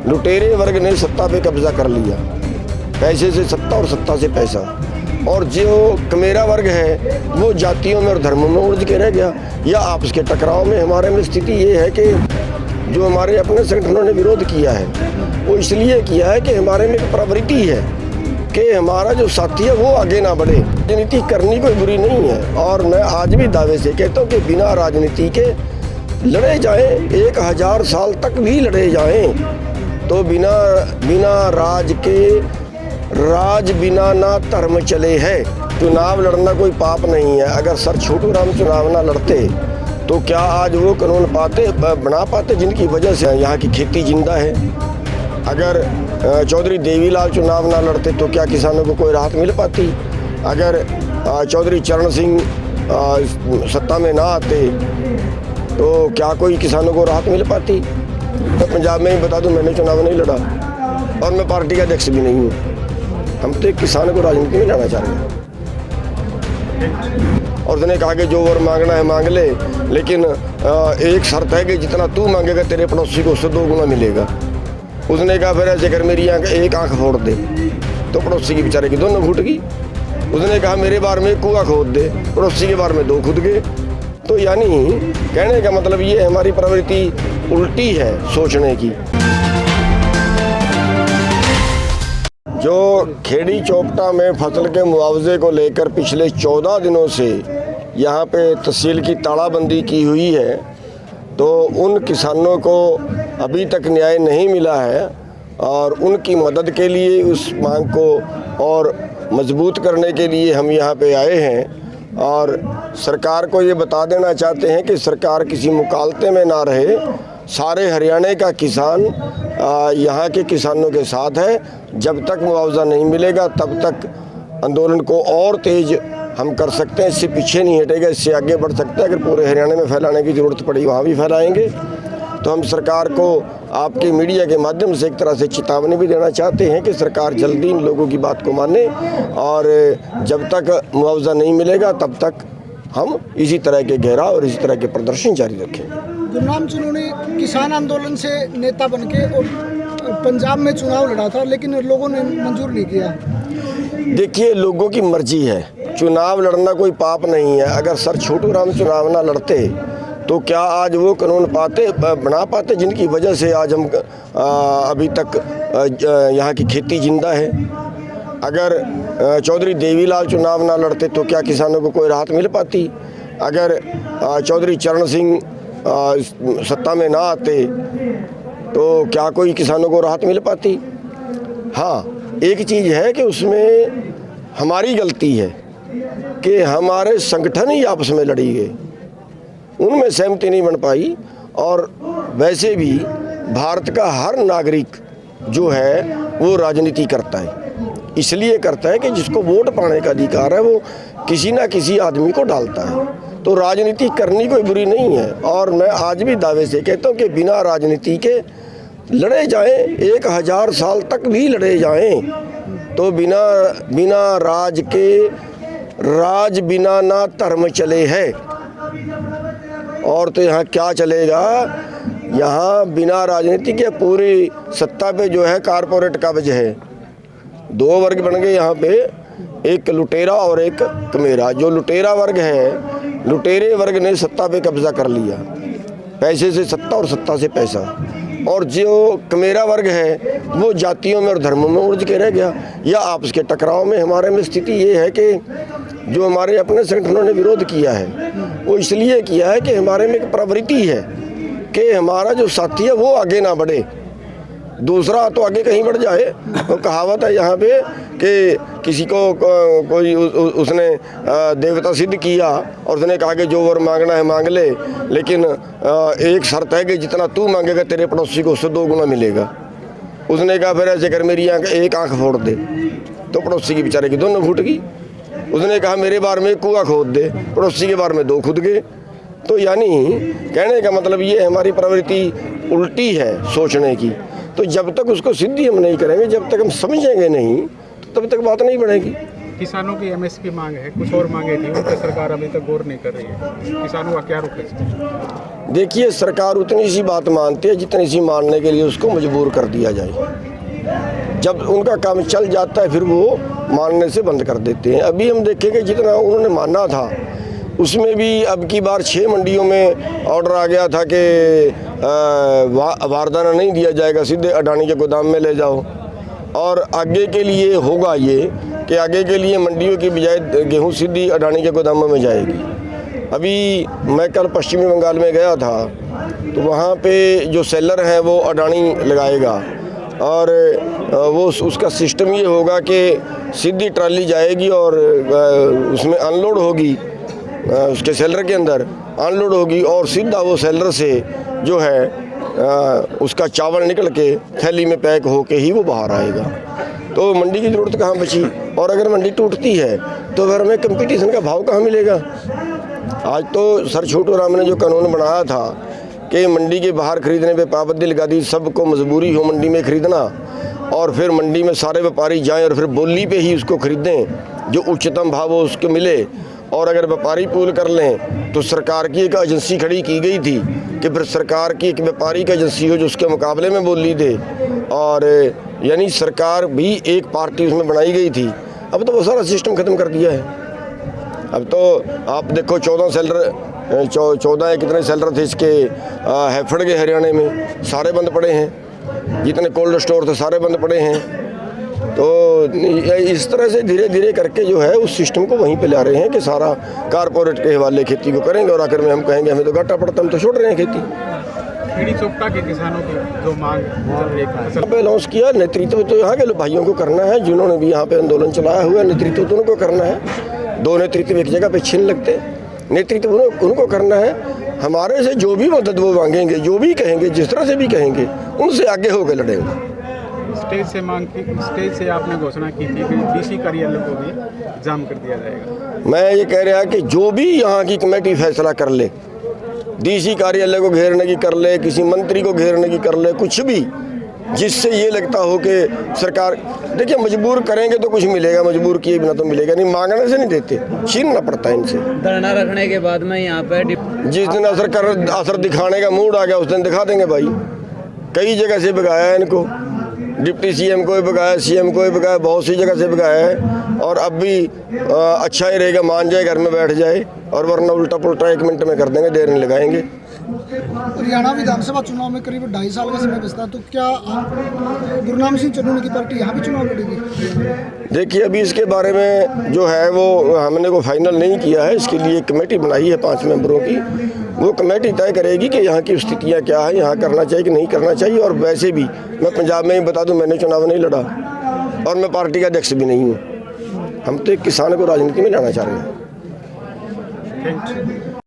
लुटेरे वर्ग ने सत्ता पे कब्जा कर लिया, पैसे से सत्ता और सत्ता से पैसा। और जो कमेरा वर्ग है वो जातियों में और धर्मों में उलझ के रह गया। या आपस के टकराव में हमारे में स्थिति ये है कि जो हमारे अपने संगठनों ने विरोध किया है वो इसलिए किया है कि हमारे में एक प्रवृत्ति है कि हमारा जो साथी है वो आगे ना बढ़े। राजनीति करनी कोई बुरी नहीं है, और मैं आज भी दावे से कहता हूँ कि बिना राजनीति के लड़े जाएं, 1000 साल तक भी लड़े जाएं, तो बिना राज के राज बिना ना धर्म चले है। चुनाव लड़ना कोई पाप नहीं है। अगर सर छोटू राम चुनाव ना लड़ते तो क्या आज वो कानून बना पाते जिनकी वजह से यहाँ की खेती जिंदा है? अगर चौधरी देवीलाल चुनाव ना लड़ते तो क्या किसानों को कोई राहत मिल पाती? अगर चौधरी चरण सिंह सत्ता में ना आते तो क्या कोई किसानों को राहत मिल पाती? तो पंजाब में ही बता दूं, मैंने चुनाव नहीं लड़ा और मैं पार्टी का अध्यक्ष भी नहीं हूँ। हम तो एक किसान को राजनीति में लाना चाह रहे हैं। और उसने कहा कि जो और मांगना है मांग ले, लेकिन एक शर्त है कि जितना तू मांगेगा तेरे पड़ोसी को उससे 2 गुना मिलेगा। उसने कहा फिर ऐसे कर मेरी एक आंख फोड़ दे, तो पड़ोसी की बेचारे की दोनों फूट गई। उसने कहा मेरे बार में कुआं खोद दे, पड़ोसी के बार में 2 खुद गए। तो यानी कहने का मतलब ये हमारी प्रवृत्ति उल्टी है सोचने की। जो खेड़ी चौपटा में फसल के मुआवजे को लेकर पिछले 14 दिनों से यहाँ पे तहसील की तालाबंदी की हुई है, तो उन किसानों को अभी तक न्याय नहीं मिला है, और उनकी मदद के लिए उस मांग को और मजबूत करने के लिए हम यहाँ पे आए हैं। और सरकार को ये बता देना चाहते हैं कि सरकार किसी मुकालते में ना रहे। सारे हरियाणा का किसान यहाँ के किसानों के साथ है। जब तक मुआवजा नहीं मिलेगा तब तक आंदोलन को और तेज हम कर सकते हैं। इससे पीछे नहीं हटेगा, इससे आगे बढ़ सकते हैं। अगर पूरे हरियाणा में फैलाने की ज़रूरत पड़ी वहाँ भी फैलाएंगे। तो हम सरकार को आपके मीडिया के माध्यम से एक तरह से चेतावनी भी देना चाहते हैं कि सरकार जल्दी इन लोगों की बात को माने, और जब तक मुआवजा नहीं मिलेगा तब तक हम इसी तरह के घेराव और इसी तरह के प्रदर्शन जारी रखेंगे। गुरनाम चन्नू ने किसान आंदोलन से नेता बनके और पंजाब में चुनाव लड़ा था, लेकिन लोगों ने मंजूर नहीं किया। देखिए, लोगों की मर्जी है, चुनाव लड़ना कोई पाप नहीं है। अगर सर छोटू राम चुनाव ना लड़ते तो क्या आज वो कानून बना पाते जिनकी वजह से आज हम अभी तक यहाँ की खेती जिंदा है? अगर चौधरी देवीलाल चुनाव ना लड़ते तो क्या किसानों को कोई राहत मिल पाती? अगर चौधरी चरण सिंह सत्ता में ना आते तो क्या कोई किसानों को राहत मिल पाती? हाँ, एक चीज़ है कि उसमें हमारी गलती है कि हमारे संगठन ही आपस में लड़ी गए, उनमें सहमति नहीं बन पाई। और वैसे भी भारत का हर नागरिक जो है वो राजनीति करता है, इसलिए करता है कि जिसको वोट पाने का अधिकार है वो किसी ना किसी आदमी को डालता है। तो राजनीति करनी कोई बुरी नहीं है, और मैं आज भी दावे से कहता हूँ कि बिना राजनीति के लड़े जाएं, 1000 साल तक भी लड़े जाएं, तो बिना राज के राज बिना ना धर्म चले है। और तो यहाँ क्या चलेगा? यहाँ बिना राजनीति के पूरी सत्ता पे जो है कारपोरेट कब्ज है। 2 वर्ग बन गए यहाँ पे, एक लुटेरा और एक कमेरा। जो लुटेरा वर्ग है, लुटेरे वर्ग ने सत्ता पे कब्जा कर लिया, पैसे से सत्ता और सत्ता से पैसा। और जो कमेरा वर्ग है वो जातियों में और धर्मों में उलझ के रह गया। या आपस के टकराव में हमारे में स्थिति ये है कि जो हमारे अपने संगठनों ने विरोध किया है वो इसलिए किया है कि हमारे में एक प्रवृत्ति है कि हमारा जो साथी है वो आगे ना बढ़े, दूसरा तो आगे कहीं बढ़ जाए। तो कहावत है यहाँ पे कि किसी को कोई उसने देवता सिद्ध किया और उसने कहा कि जो और मांगना है मांग ले, लेकिन एक शर्त है कि जितना तू मांगेगा तेरे पड़ोसी को उससे 2 गुना मिलेगा। उसने कहा फिर ऐसे कर मेरी एक आंख फोड़ दे, तो पड़ोसी की बेचारे की दोनों फूट गई। उसने कहा मेरे बार में कुआं खोद दे, पड़ोसी के बार में 2 खुद गए। तो यानी कहने का मतलब ये हमारी प्रवृत्ति उल्टी है सोचने की। तो जब तक उसको सिद्धि हम नहीं करेंगे, जब तक हम समझेंगे नहीं, तो तब तक बात नहीं बढ़ेगी। किसानों की एमएसपी मांग है, कुछ और मांगे थी, उन पर सरकार अभी तक गौर नहीं कर रही है। किसानों का क्या रुख है इसमें? देखिए, सरकार उतनी सी बात मानती है जितनी सी मानने के लिए उसको मजबूर कर दिया जाए। जब उनका काम चल जाता है फिर वो मानने से बंद कर देते हैं। अभी हम देखेंगे जितना उन्होंने माना था उसमें भी अब की बार 6 मंडियों में ऑर्डर आ गया था कि बारदाना नहीं दिया जाएगा, सीधे अडानी के गोदाम में ले जाओ। और आगे के लिए होगा ये कि आगे के लिए मंडियों की बजाय गेहूं सीधी अडानी के गोदामों में जाएगी। अभी मैं कल पश्चिमी बंगाल में गया था तो वहाँ पे जो सेलर हैं वो अडानी लगाएगा और वो उसका सिस्टम ये होगा कि सीधी ट्राली जाएगी और उसमें अनलोड होगी, उसके सेलर के अंदर अनलोड होगी और सीधा वो सेलर से जो है उसका चावल निकल के थैली में पैक होके ही वो बाहर आएगा। तो मंडी की ज़रूरत कहाँ बची? और अगर मंडी टूटती है तो फिर हमें कंपटीशन का भाव कहाँ मिलेगा? आज तो सर छोटू राम ने जो कानून बनाया था कि मंडी के बाहर खरीदने पे पाबंदी लगा दी, सबको मजबूरी हो मंडी में खरीदना और फिर मंडी में सारे व्यापारी जाएं और फिर बोली पे ही उसको खरीदें जो उच्चतम भाव हो उसको मिले। और अगर व्यापारी पूल कर लें तो सरकार की एक एजेंसी खड़ी की गई थी कि फिर सरकार की एक व्यापारी की एजेंसी हो जो उसके मुकाबले में बोली दे, और यानी सरकार भी एक पार्टी उसमें बनाई गई थी। अब तो वो सारा सिस्टम ख़त्म कर दिया है। अब तो आप देखो 14 कितने सेलर थे इसके हैफड़ के हरियाणा में, सारे बंद पड़े हैं। जितने कोल्ड स्टोर थे सारे बंद पड़े हैं। तो इस तरह से धीरे धीरे करके जो है उस सिस्टम को वहीं पे ला रहे हैं कि सारा कारपोरेट के हवाले खेती को करेंगे और आखिर में हम कहेंगे हमें तो घाटा पड़ता, हम तो छोड़ रहे हैं खेती। खेड़ी चोपटा के किसानों की जो मांग अनाउंस किया, नेतृत्व तो यहाँ के भाइयों को करना है जिन्होंने भी यहाँ पे आंदोलन चलाया हुआ है, नेतृत्व तो उनको करना है। 2 नेतृत्व एक जगह पे छीन लगते, नेतृत्व उनको करना है। हमारे से जो भी मदद वो मांगेंगे, जो भी कहेंगे, जिस तरह से भी कहेंगे, उनसे आगे होकर लड़ेंगे। स्टेज से आपने घोषणा की थी कि डीसी कार्यालय को भी जाम कर दिया जाएगा। मैं ये कह रहा कि जो भी यहाँ की कमेटी फैसला कर ले, डीसी कार्यालय को घेरने की कर ले, किसी मंत्री को घेरने की कर ले, कुछ भी जिससे ये लगता हो कि सरकार, देखिए मजबूर करेंगे तो कुछ मिलेगा, मजबूर किए बिना तो मिलेगा नहीं। मांगने से नहीं देते, छीनना पड़ता है इनसे। धरना रखने के बाद में यहाँ पे जिस दिन असर दिखाने का मूड आ गया उस दिन दिखा देंगे भाई। कई जगह से भगाया है इनको, डिप्टी सीएम को भी भगाया, सीएम को भी भगाया, बहुत सी जगह से भगाया है। और अब भी अच्छा ही रहेगा मान जाए, घर में बैठ जाए, और वरना उल्टा पुल्टा 1 मिनट में कर देंगे, देर नहीं लगाएंगे। हरियाणा विधानसभा चुनाव में करीब 2.5 साल का समय बचता है, तो क्या गुरनाम सिंह चन्नू की पार्टी यहाँ भी चुनाव लड़ेगी? देखिए, अभी इसके बारे में जो है वो हमने को फाइनल नहीं किया है। इसके लिए कमेटी बनाई है 5 मेंबरों की। वो कमेटी तय करेगी कि यहाँ की स्थितियाँ क्या है, यहाँ करना चाहिए कि नहीं करना चाहिए। और वैसे भी मैं पंजाब में ही बता दूँ, मैंने चुनाव नहीं लड़ा और मैं पार्टी का अध्यक्ष भी नहीं हूँ। हम तो एक किसान को राजनीति में लाना चाह रहे हैं। Thank you.